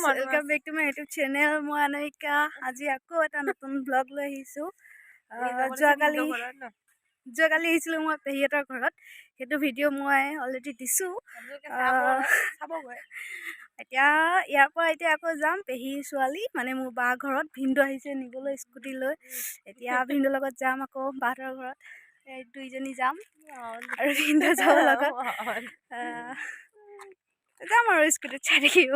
Welcome back to my YouTube channel. মই অনামিকা আজি আকৌ এটা নতুন ব্লগ লৈ আহিছো। যোৱাকালি আহিছিলো মই পেহীহঁতৰ ঘৰত। সেইটো ভিডিঅ' মই অলৰেডি দিছো। এতিয়া ইয়াৰ পৰা আকৌ যাম পেহী ছোৱালী মানে মোৰ বা ঘৰত। ভিন্দু আহিছে নিবলৈ স্কুটি লৈ। এতিয়া ভিন্দুৰ লগত যাম আকৌ বাহঁতৰ ঘৰত। দুইজনী যাম আৰু ভিন্দু যাব লগত যাম আৰু স্কুটিত চাই থাকিব।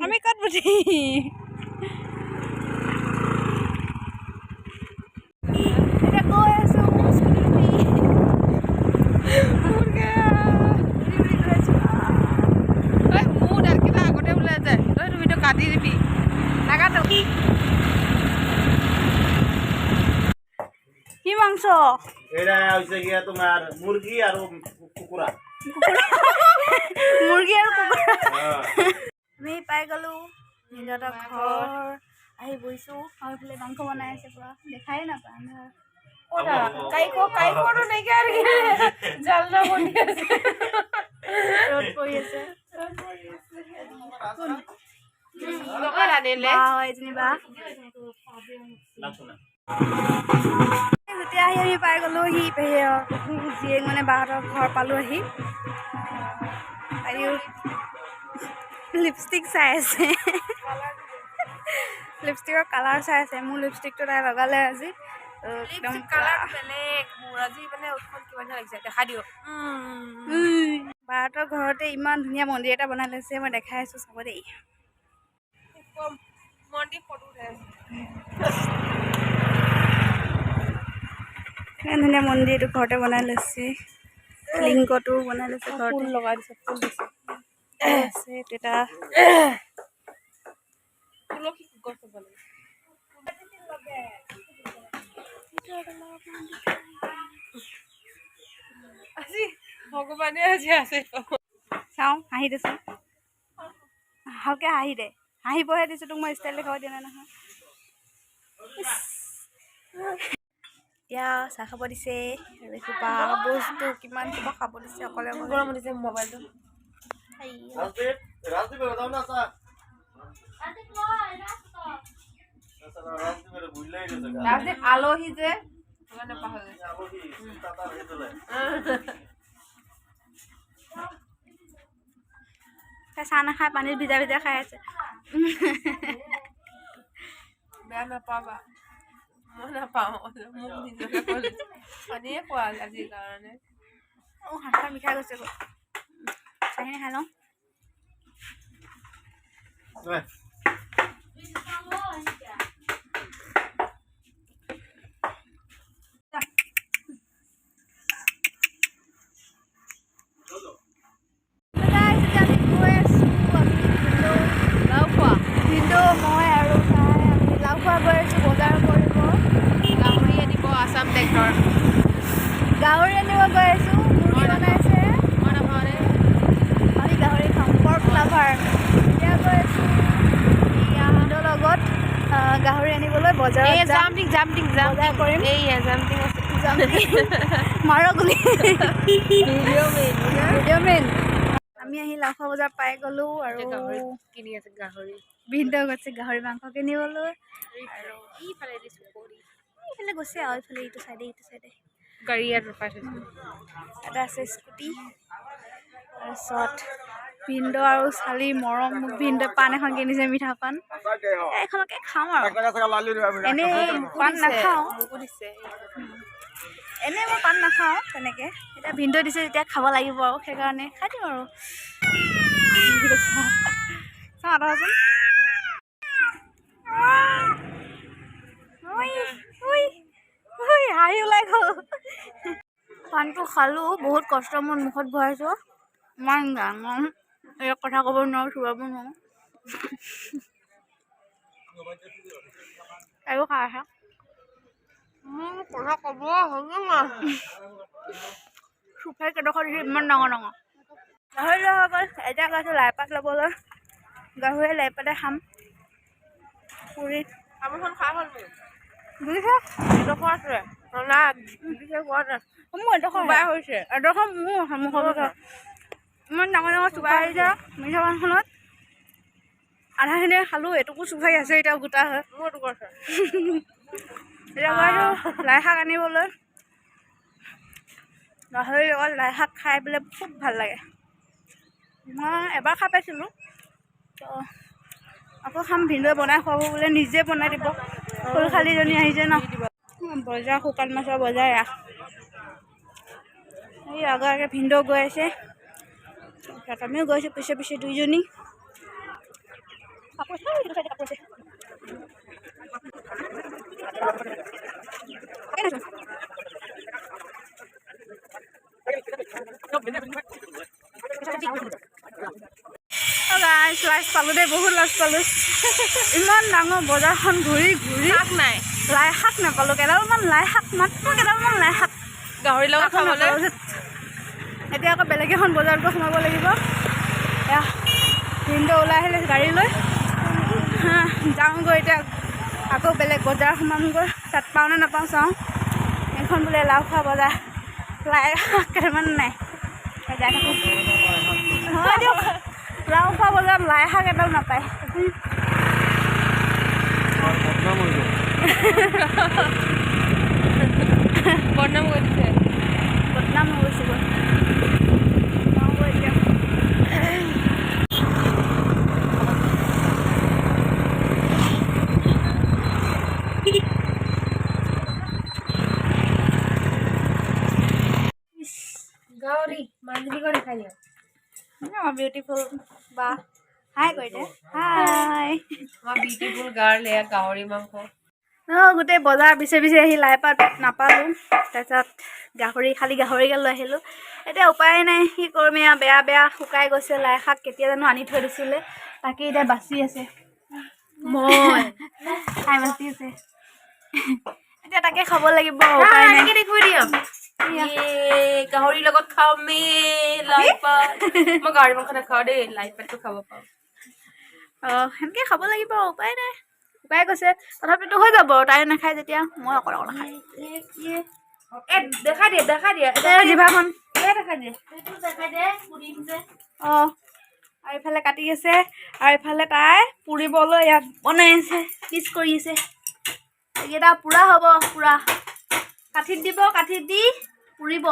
আমি ক'ত উঠিম? এতিয়া গৈ আছো আগতে ওলাই যায় তই তুমিতো কাটি দিবি নাকাটো। কি মাংস? এটা হইছে গিয়া তোমার মুরগি আর কুকুরা। মুরগি আর কুকুরা। আমি পাই গলো ভিন্দুহঁতৰ ঘৰ আহি বহিছো। আৰু এইফালে মাংস বনাই আছে পুৰা দেখাই নাপায় আন্ধাৰ। কাইকোটো নাইকিয়া জালনা বনি আছে ৰ'দ পৰি আছে। যেতিয়া আহি আমি পাই গলো সি জীয়েক মানে বাহঁতৰ ঘৰ পালো আহি। আৰু লিপষ্টিক চাই আছে লিপষ্টিকৰ কালাৰ চাই আছে। মোৰ লিপষ্টিকটো তাই লগালে আজি একদম কালাৰ বেলেগ। মোৰ আজি মানে উৎখন কিমান লাগিছে দেখা দিও। বাহঁতৰ ঘৰতে ইমান ধুনীয়া মন্দিৰ এটা বনাই লৈছে। মই দেখাই আছো চাব দেই। ইমান ধুনীয়া মন্দিৰ এইটো ঘৰতে বনাই লৈছে। লিংগটো বনাই লৈছে ঘৰতে লগাই দিছে। ফুল দিছে আছে এটা তুলসী গছ হ'ব লাগে। আজি ভগৱানে আজি আছে চাওঁ হাঁহি দেচোন ভালকে হাঁহি দে। হাঁহিবহে দিছো তোক মই ষ্টাইল দেখাব দিয়া নাই নহয়। এতিয়া চাহ খাব দিছে আৰু এসোপা বস্তু কিমান কিবা খাব দিছে। অকলে গৰম দিছে মোবাইলটো। আলহী যে চাহ নাখায় পানীত ভিজা ভিজা খাই আছে। বেয়া নাপাবা মই নাপাওঁ মোক নিজকে পানীয়ে খোৱা আজিৰ কাৰণে। হাতখন বিষাই গৈছে গৈ চাহখিনি খাই লওঁ। গাহৰি আনিব গৈ আছো। মুৰ্গী বনাইছে আমি গাহৰি খাওঁ। Pork lover. এতিয়া গৈ আছো ভিন্দুৰ লগত গাহৰি আনিবলৈ বজাৰত বজাৰ কৰিম। মাৰ গুলি ভিডিঅ' মেইন। আমি আহি লাউখোৱা বজাৰ পাই গলো আৰু কিনি আছে গাহৰি। ভিন্দু গৈছে গাহৰি মাংস কিনিবলৈ আৰু ইফালে গৈছে আৰু ইফালে ইটো চাইডে গাড়ী ইয়াত ৰখাই থৈছে। এটা আছে স্কুটি। তাৰপিছত ভিন্দু আৰু চালি মৰম। মোক ভিন্দুৱে পাণ এখন কিনিছে মিঠা পাণ। এখনকে খাওঁ আৰু এনেই পাণ নাখাওঁ। এনেই মই পাণ নাখাওঁ তেনেকৈ। এতিয়া ভিন্দুৱে দিছে যেতিয়া খাব লাগিব আৰু সেইকাৰণে খাই দিওঁ আৰু চাওঁ আঁতৰাচোন। হাঁহি ওলাই গ'ল। পাণটো খালোঁ বহুত কষ্ট মোৰ মুখত ভৰাইছোঁ। ইমান ডাঙৰ এই কথা ক'ব নোৱাৰোঁ চুবাব নোৱাৰোঁ। আৰু খাই আছা মোৰ কথা ক'ব চুফাই কেইডোখৰ দিছে ইমান ডাঙৰ গাহৰি লোৱা হৈ গ'ল। এতিয়া গৈছোঁ লাইপাত ল'বলৈ। গাহৰিয়ে লাইপাতে খাম। পুৰি তামোলখন খাই হ'ল বুজিছে এডোখৰ আছে মোৰ এডোখৰ হৈছে এডোখৰ মোৰ মুখৰ ইমান ডাঙৰ ডাঙৰ চুবাই আহিছে মিঠা পানখনত আধাখিনি খালোঁ এটুকু চুবাই আছে এতিয়া গোটা হয় এতিয়া গৈছোঁ লাই শাক আনিবলৈ গাহৰিৰ লগত লাই শাক খাই পেলাই খুব ভাল লাগে মই এবাৰ খাই পাইছিলোঁ তো আকৌ খাম ভিনদেউৱে বনাই খুৱাব বোলে নিজে বনাই দিব ফুল খালিজনী আহিছে ন বজাৰ শুকান মাছৰ বজাৰ ৰাস এই আগে ভিনদেউ গৈ আছে তাৰপিছত আমিও গৈছোঁ পিছে পিছে দুইজনী কাপোৰ চাই এইটো চাইডে কাপোৰ আছে লাজ পালোঁ দেই বহুত লাজ পালোঁ ইমান ডাঙৰ বজাৰখন ঘূৰি ঘূৰি শাক নাই লাই শাক নাপালোঁ কেইডালমান লাই শাক মাত্ৰ কেইডালমান লাই শাক গাহৰিৰ লগত খাবলৈ এতিয়া আকৌ বেলেগ এখন বজাৰত গৈ সোমাব লাগিব এয়া ভিনদেউ ওলাই আহিলে গাড়ী লৈ যাওঁগৈ এতিয়া আকৌ বেলেগ বজাৰ সোমামগৈ তাত পাওঁ নে নাপাওঁ চাওঁ এইখন বোলে লাও খোৱা বজাৰ লাই শাক কেইটামান নাই যাই থাকোঁ হয় দিয়ক লাও খোৱা বজাৰত লাই শাক এডাল নাপায় বদনাম হৈ দিছে বদনাম হৈ গৈছে গৈ এতিয়া গাহৰি মাঞ্জুৰি কৰি খাই দিয়া বিউটিফুল বা হাই কৈ দে হাই আমাৰ বিউটিফুল গাৰ্ল এয়া গাহৰি মাংস গোটেই বজাৰ পিছে পিছে আহি লাই পাত নাপালোঁ তাৰপিছত খালী গাহৰিকে লৈ আহিলোঁ এতিয়া উপায় নাই কি কৰিম এয়া বেয়া বেয়া শুকাই গৈছে লাই শাক কেতিয়া জানো আনি থৈ দিছিলে তাকে এতিয়া বাচি আছে মই খাই বাচি আছে এতিয়া তাকে খাব লাগিব উপায় নাই দেখুৱাই দিয়া গাহৰিৰ লগত খাওঁ আমি লাই পাত মই গাহৰি মাংস নাখাওঁ দেই লাই পাতটো খাব পাওঁ সেনেকৈ খাব লাগিব উপায় নাই শুকাই গৈছে তথাপিতো হৈ যাব তাই নাখায় যেতিয়া মই অকল অকল খাই দেখাই দিয়া জিভাখন দেখাই দিয়া অঁ আৰু এইফালে কাটি আছে আৰু এইফালে তাই পুৰিবলৈ ইয়াত বনাই আছে পিচ কৰি আছে এইকেইটা পুৰা হ'ব পুৰা কাঠিত দিব কাঠিত দি পুৰিব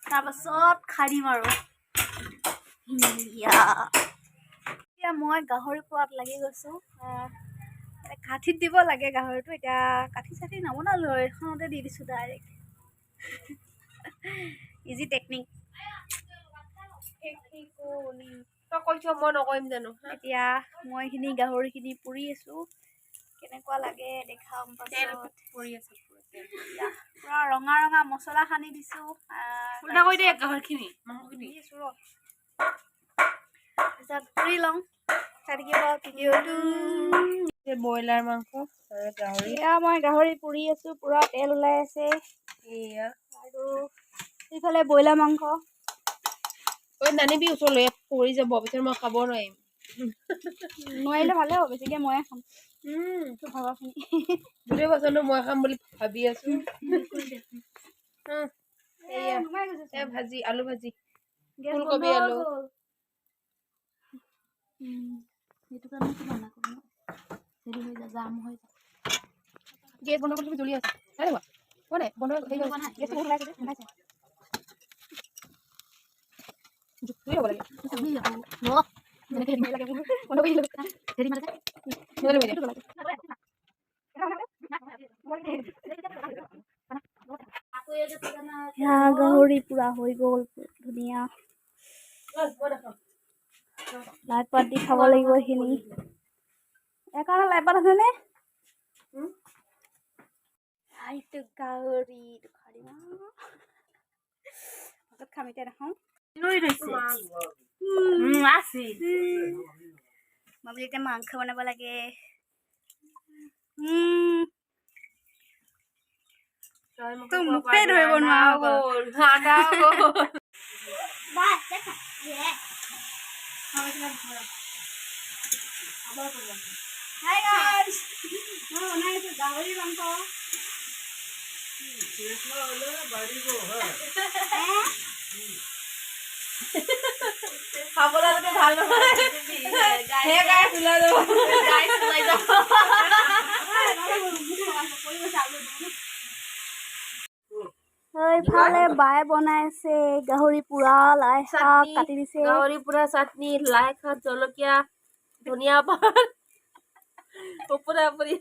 তাৰপাছত খাই দিম আৰু এতিয়া মই গাহৰি পোৱাত লাগি গৈছোঁ কাঠিত দিব লাগে গাহৰিটো এতিয়া কাঠি চাঠি নবনালোঁ আৰু এইখনতে দি দিছোঁ ডাইৰেক্ট ইজি টেকনিক তই কৈছ মই নকৰিম জানো এতিয়া মই এইখিনি গাহৰিখিনি পুৰি আছোঁ কেনেকুৱা লাগে দেখাম পাছত পুৰা ৰঙা ৰঙা মছলা সানি দিছোঁ কৰি দে গাহৰিখিনি মাংসখিনি তাৰপিছত পুৰি লওঁ চাই থাকিব ভিডিঅ'টো ব্ৰইলাৰ মাংস আৰু গাহৰি এয়া মই গাহৰি পুৰি আছোঁ পুৰা তেল ওলাই আছে এয়া আৰু সেইফালে ব্ৰইলাৰ মাংস ঐ নানিবি ওচৰলৈ পৰি যাব পিছত মই খাব নোৱাৰিম নোৱাৰিলে ভালে হ'ব বেছিকৈ ময়ে খাম ভাবাখিনি গোটেই বছৰটো মই খাম বুলি ভাবি আছো এয়া ভাজি আলু ভাজি ফুলকবি আলু সেইটো কাৰণে কি বনা কৰোঁ হেৰি হৈ যায় জাম হৈ যায় গেছ বন্ধ কৰি জ্বলি আছে নাই কোৱা কোৱা নাই বন্ধ গেছ বহুত ওলাইছে যে ওলাইছে জুই হ'ব লাগে বন্ধ কৰি দিলোঁ হেৰি মানে গাহৰি পুৰা হৈ গ'ল ধুনীয়া লাই পাত দি খাব লাগিব এইখিনি এইকাৰণে লাই পাত আছেনে গাহৰি পাছত খাম এতিয়া নাখাওঁ মই বোলো এতিয়া মাংস বনাব লাগে তো মুখে ধৰিব নোৱাৰা হাই গাইস মই বনাইছো গাহৰি মাংস খাবলৈকে ভাল নহয় হে গাই ওলাই যাব গাই ওলাই যাব এইফালে বায়ে বনাই আছে গাহৰি পুৰা লাই শাক কাটি দিছে গাহৰি পুৰা চাটনি লাই শাক জলকীয়া ধনিয়া পাত ওপৰা ওপৰি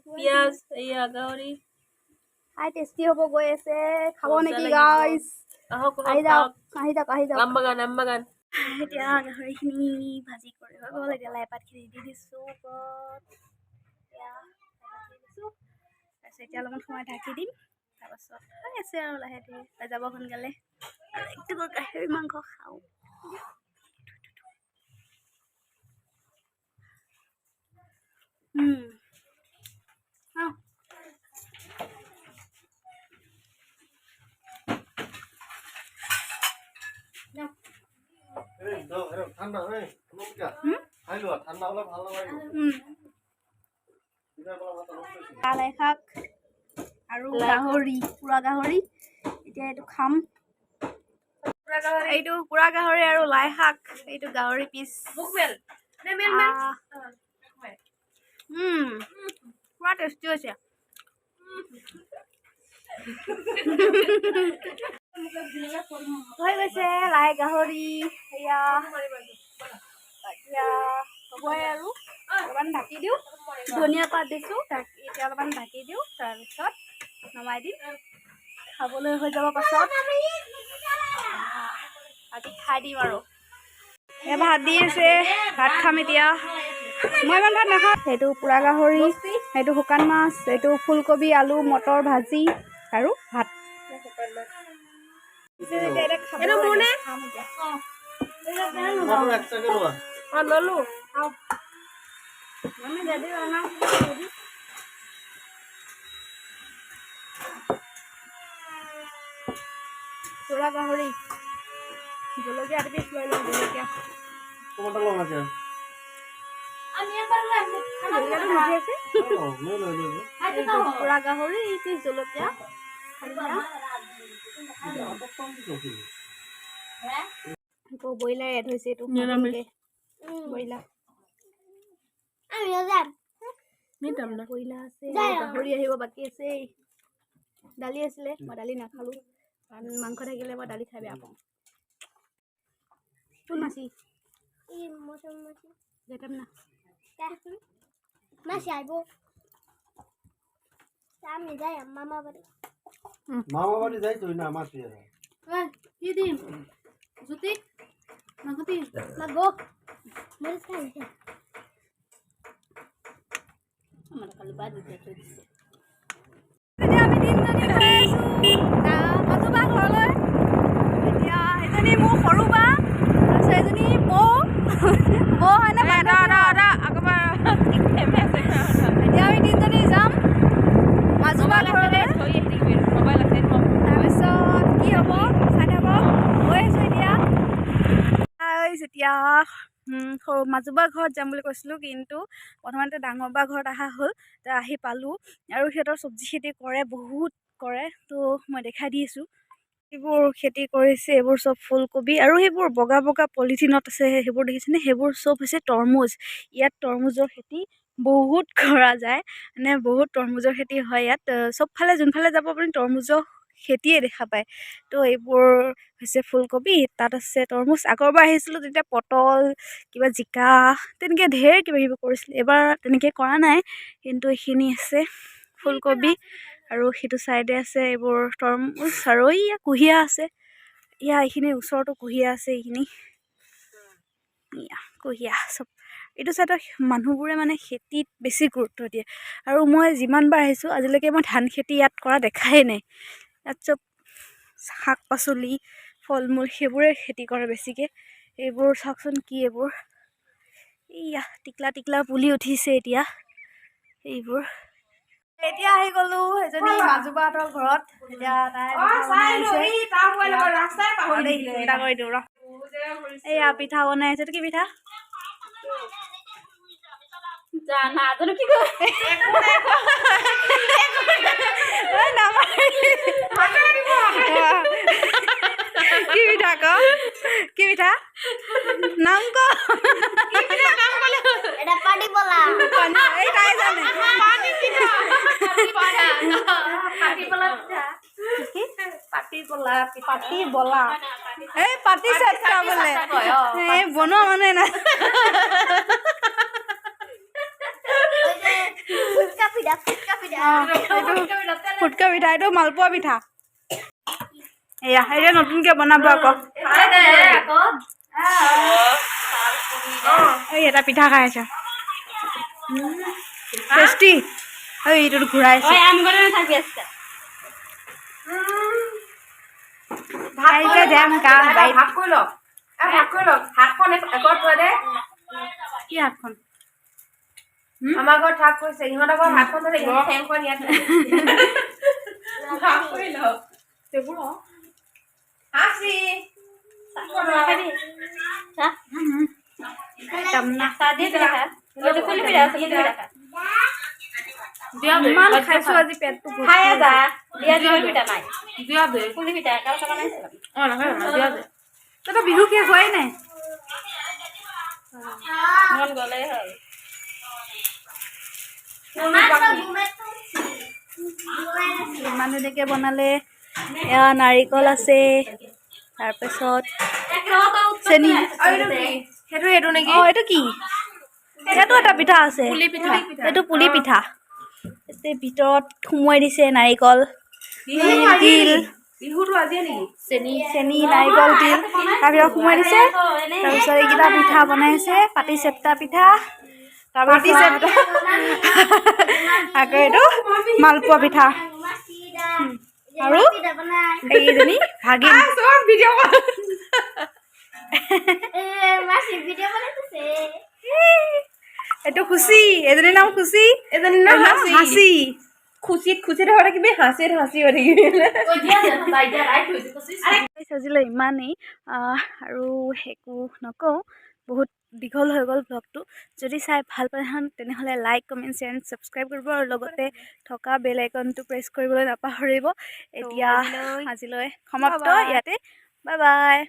পিঁয়াজ এয়া গাহৰি খাই টেষ্টি হ'ব গৈ আছে খাব নেকি গাইছ আহক আহি যাওক আহি যাওক আহি যাওক আম বাগান এতিয়া গাহৰিখিনি ভাজি কৰি হৈ গ'ল এতিয়া লাই পাতখিনি দি দিছোঁ ওপৰত এতিয়া তাৰপিছত এতিয়া অলপমান সময় ঢাকি দিম তাৰপাছত হৈ আছে আৰু লাহে ধীৰে হৈ যাব সোনকালে আৰু একটু গাহৰি মাংস খাওঁ খাওঁ ঠাণ্ডা খাই লোৱা ঠাণ্ডা হ'লে ভাল নালাগিব লাই শাক আৰু গাহৰি পুৰা গাহৰি এতিয়া এইটো খাম এইটো পুৰা গাহৰি আৰু লাই শাক এইটো গাহৰি পিচ পুৰা টেষ্টি হৈছে হৈ গৈছে লাই গাহৰি এয়া এতিয়া হ'বই আৰু অলপমান ঢাকি দিওঁ ধনিয়া পাত দিছোঁ এতিয়া অলপমান ঢাকি দিওঁ তাৰপিছত নমাই দিম খাবলৈ হৈ যাব পাছত আজি খাই দিম আৰু এই ভাত দি আছে ভাত খাম এতিয়া মই ইমান ভাত নাখাওঁ সেইটো পুৰা গাহৰি সেইটো শুকান মাছ এইটো ফুলকবি আলু মটৰ ভাজি আৰু ভাত ললো পুৰা গাহৰি জলকীয়া এটা পিছ লৈ লওঁ জলকীয়া পুৰা গাহৰি এই পিছ জলকীয়া আকৌ ব্ৰইলাৰ এড হৈছে এইটো ব্ৰইলাৰ ব্ৰইলাৰ আছে গাহৰি আহিব বাকী আছে দালি আছিলে মই দালি নাখালোঁ কাৰণ মাংস থাকিলে মই দালি খাই বেয়া পাওঁ কোন মাছি যেতাম না Masih ibu. Kami যায় মামা বাড়ি। মামা বাড়ি যাই তুই না মাসি এরা কি দিম জুতি মাগতি মাগো মরিস খাই আমার কালি বাজি দেখে দিছে এতিয়া আমি তিনজনী গৈ আছো মাজুবা ঘৰলৈ এতিয়া এজনী মোৰ সৰু বা তাৰপিছত এজনী বৌ হয় নে এতিয়া আমি তিনজনী যাম মাজুবা ঘৰলৈ তাৰপিছত কি হ'ব চাই থাকক গৈ আছোঁ এতিয়া সৰু মাজুবা ঘৰত যাম বুলি কৈছিলোঁ কিন্তু প্ৰথমতে ডাঙৰ বা ঘৰত অহা হ'ল তো আহি পালোঁ আৰু সিহঁতৰ চব্জি খেতি কৰে বহুত কৰে তো মই দেখাই দি আছোঁ এইবোৰ খেতি কৰিছে এইবোৰ চব ফুলকবি আৰু সেইবোৰ বগা বগা পলিথিনত আছে সেইবোৰ দেখিছেনে সেইবোৰ চব হৈছে তৰমুজ ইয়াত তৰমুজৰ খেতি বহুত কৰা যায় মানে বহুত তৰমুজৰ খেতি হয় ইয়াত চবফালে যোনফালে যাব আপুনি তৰমুজৰ খেতিয়ে দেখা পায় তো এইবোৰ হৈছে ফুলকবি তাত আছে তৰমুজ আগৰবাৰ আহিছিলোঁ তেতিয়া পটল কিবা জিকা তেনেকৈ ঢেৰ কিবা কিবি কৰিছিলোঁ এবাৰ তেনেকৈ কৰা নাই কিন্তু এইখিনি আছে ফুলকবি আৰু সেইটো চাইডে আছে এইবোৰ তৰমুজ আৰু এইয়া কুঁহিয়া আছে এইখিনিৰ ওচৰতো কুঁহিয়া আছে এইখিনি কুঁহিয়া চব এইটো চাইডৰ মানুহবোৰে মানে খেতিত বেছি গুৰুত্ব দিয়ে আৰু মই যিমানবাৰ আহিছোঁ আজিলৈকে মই ধান খেতি ইয়াত কৰা দেখাই নাই ইয়াত চব শাক পাচলি ফল মূল সেইবোৰে খেতি কৰে বেছিকৈ এইবোৰ চাওকচোন কি এইবোৰ এইয়া টিকলা টিকলা পুলি উঠিছে এতিয়া এইবোৰ এতিয়া আহি গ'লো এজনী মাজুবাহঁতৰ ঘৰত এতিয়া এয়া পিঠা বনাই আছে কি পিঠা নাজানো কি কি পিঠা ক কি পিঠা নাম ক এটা পাটি বলা এই তাই জানে পাতি বলা এই পাতি চেপটা বোলে এই বনোৱা মানুহে নাই ফুটকা পিঠা ফুটকা পিঠা ফুটকা পিঠা এইটো মালপোৱা পিঠা এয়া এতিয়া নতুনকে বনাব আকৌ এই এটা পিঠা খাই আছা টেষ্টি এই এইটো ঘূৰাইছে ভাইকে যাম কাম ভাগ কৰি লওক হাতখন একত থৈ দে কি হাতখন আমাৰ ঘৰত থাক কৈছে ইহঁতৰ ঘৰত হাতখন থৈ দে ইহঁত ঠেংখন ইয়াত ভাগ কৰি লওক হাসি ইমান খাইছো আজি পেটটো খাই যা দিয়া দিয়া পিঠা নাই দিয়া দে পুলি পিঠা কাল কাল নাই অ নহয় দিয়া দে তই বিহু শেষ হোৱাই নাই মন গলে হ'ল ইমান ধুনীয়াকে বনালে এয়া নাৰিকল আছে তাৰপিছত চেনি সেইটো সেইটো নেকি অ এইটো কি সেইটো এটা পিঠা আছে এইটো পুলি পিঠা এতে ভিতৰত সোমোৱাই দিছে নাৰিকল তিল বিহুটো আজি নেকি চেনি নাৰিকল তিল তাৰপিছত সোমোৱাই দিছে তাৰপিছত এইকেইটা পিঠা বনাইছে পাতি চেপ্তা পিঠা তাৰপিছত আকৌ এইটো মালপোৱা পিঠা আৰু এইকেইজনী ভাগিন এইটো খুচি এজনীৰ নাম খুচি এজনীৰ নাম হাঁচি খুচিত খুচিত হৈ থাকিবি হাঁচিত হাঁচি হৈ থাকিবি সাজিলে ইমানেই আৰু একো নকওঁ বহুত দীঘল হৈ গ'ল ব্লগটো যদি চাই ভাল পালে তেনেহ'লে like comment share and subscribe কৰিব আৰু লগতে থকা বেল আইকনটো প্ৰেছ কৰিবলৈ নাপাহৰিব এতিয়া আজিলৈ সমাপ্ত ইয়াতে বাই বাই